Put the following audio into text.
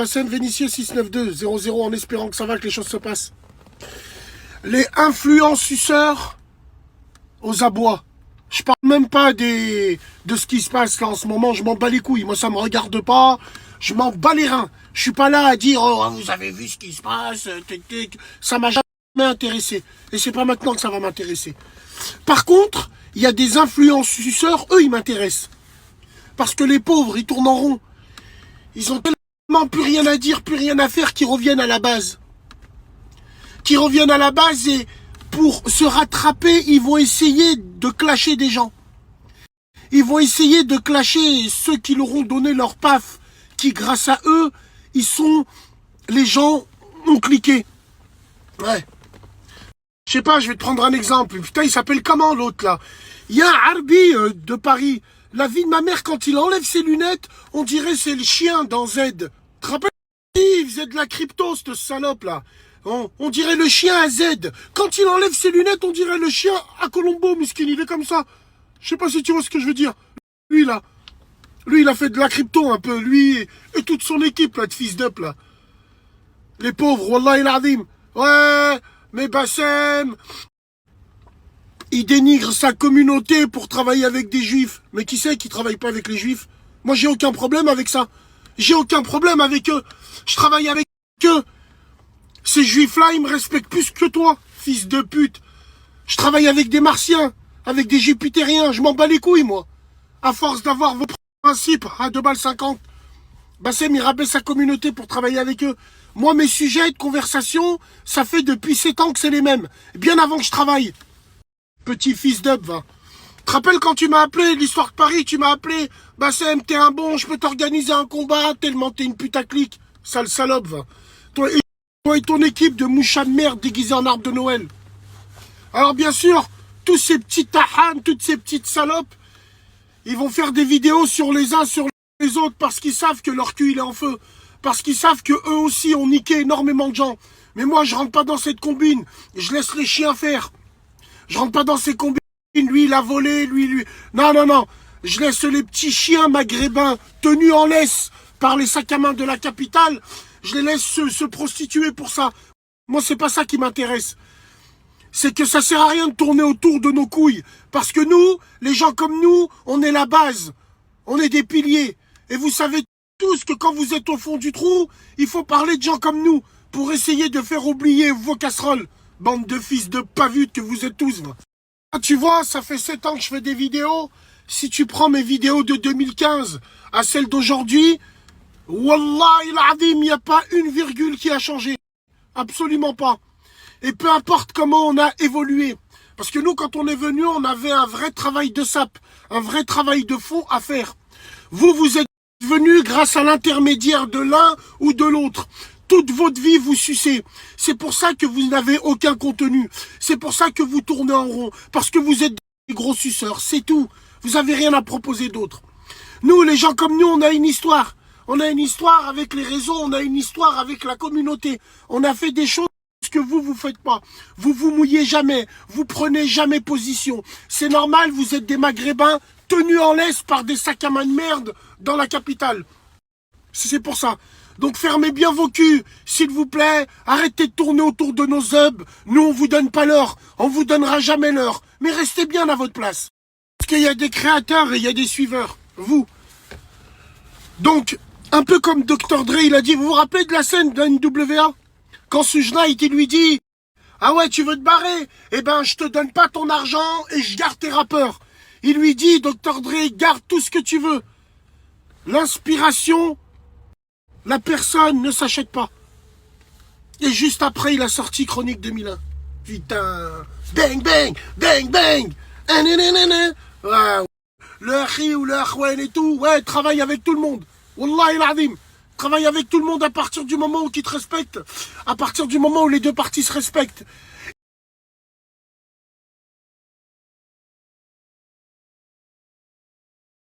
Bassem Vénitieux 692-00 en espérant que ça va, que les choses se passent. Les influenceurs aux abois. Je parle même pas de ce qui se passe là en ce moment, je m'en bats les couilles. Moi ça me regarde pas, je m'en bats les reins. Je suis pas là à dire oh vous avez vu ce qui se passe, ça m'a jamais intéressé. Et c'est pas maintenant que ça va m'intéresser. Par contre, il y a des influenceurs, eux ils m'intéressent. Parce que les pauvres, ils tournent en rond. Ils ont tellement plus rien à dire, plus rien à faire, qu'ils reviennent à la base. Qui reviennent à la base et pour se rattraper, ils vont essayer de clasher des gens. Ils vont essayer de clasher ceux qui leur ont donné leur paf, qui grâce à eux, les gens ont cliqué. Ouais. Je sais pas, je vais te prendre un exemple. Putain, il s'appelle comment l'autre là? Il y a un Arbi de Paris. La vie de ma mère, quand il enlève ses lunettes, on dirait c'est le chien dans Z. Tu te rappelles? Il faisait de la crypto, cette salope là. On dirait le chien à Z. Quand il enlève ses lunettes, on dirait le chien à Colombo, Muskin. Il est comme ça. Je sais pas si tu vois ce que je veux dire. Lui, là. Lui, il a fait de la crypto un peu. Lui et toute son équipe, là, de fils d'up, là. Les pauvres, Wallah il adim. Ouais, mais Bassem, il dénigre sa communauté pour travailler avec des juifs. Mais qui c'est qui travaille pas avec les juifs? Moi, j'ai aucun problème avec ça. J'ai aucun problème avec eux. Je travaille avec eux. Ces juifs-là, ils me respectent plus que toi, fils de pute. Je travaille avec des martiens, avec des jupitériens. Je m'en bats les couilles, moi. À force d'avoir vos principes à 2,50 balles. Bassem, il rabaisse sa communauté pour travailler avec eux. Moi, mes sujets de conversation, ça fait depuis 7 ans que c'est les mêmes. Bien avant que je travaille. Petit fils d'up, va. Tu te rappelles quand tu m'as appelé, l'histoire de Paris, tu m'as appelé. Bassem, t'es un bon, je peux t'organiser un combat, tellement t'es une putaclic. Sale salope, va. Toi et ton équipe de moucha de merde déguisés en arbre de Noël. Alors bien sûr, tous ces petits tahans, toutes ces petites salopes, ils vont faire des vidéos sur les uns sur les autres parce qu'ils savent que leur cul il est en feu. Parce qu'ils savent que eux aussi ont niqué énormément de gens. Mais moi je rentre pas dans cette combine, je laisse les chiens faire. Je rentre pas dans ces combines, lui il a volé, lui. Non, non, non. Je laisse les petits chiens maghrébins tenus en laisse par les sacs à main de la capitale. Je les laisse se prostituer pour ça. Moi, c'est pas ça qui m'intéresse. C'est que ça sert à rien de tourner autour de nos couilles. Parce que nous, les gens comme nous, on est la base. On est des piliers. Et vous savez tous que quand vous êtes au fond du trou, il faut parler de gens comme nous pour essayer de faire oublier vos casseroles. Bande de fils de pavutes que vous êtes tous. Ah, tu vois, ça fait 7 ans que je fais des vidéos. Si tu prends mes vidéos de 2015 à celles d'aujourd'hui... Wallah il adim, il n'y a pas une virgule qui a changé. Absolument pas. Et peu importe comment on a évolué. Parce que nous, quand on est venu, on avait un vrai travail de sape, un vrai travail de fond à faire. Vous êtes venus grâce à l'intermédiaire de l'un ou de l'autre. Toute votre vie, vous sucez. C'est pour ça que vous n'avez aucun contenu. C'est pour ça que vous tournez en rond. Parce que vous êtes des gros suceurs. C'est tout. Vous n'avez rien à proposer d'autre. Nous, les gens comme nous, on a une histoire. On a une histoire avec les réseaux, on a une histoire avec la communauté. On a fait des choses que vous faites pas. Vous vous mouillez jamais, vous prenez jamais position. C'est normal, vous êtes des maghrébins tenus en laisse par des sacs à main de merde dans la capitale. C'est pour ça. Donc fermez bien vos culs, s'il vous plaît. Arrêtez de tourner autour de nos hubs. Nous, on vous donne pas l'heure. On vous donnera jamais l'heure. Mais restez bien à votre place. Parce qu'il y a des créateurs et il y a des suiveurs. Vous. Donc... un peu comme Dr. Dre, il a dit, vous vous rappelez de la scène de la NWA? Quand Suge Knight, il lui dit, ah ouais, tu veux te barrer? Eh ben, je te donne pas ton argent et je garde tes rappeurs. Il lui dit, Dr. Dre, garde tout ce que tu veux. L'inspiration, la personne ne s'achète pas. Et juste après, il a sorti Chronique 2001. Putain, bang, bang, bang, bang. Ouais, le Akhi ou le Akhwen et tout, ouais, travaille avec tout le monde. Wallah il adim. Travaille avec tout le monde à partir du moment où ils te respectent. À partir du moment où les deux parties se respectent.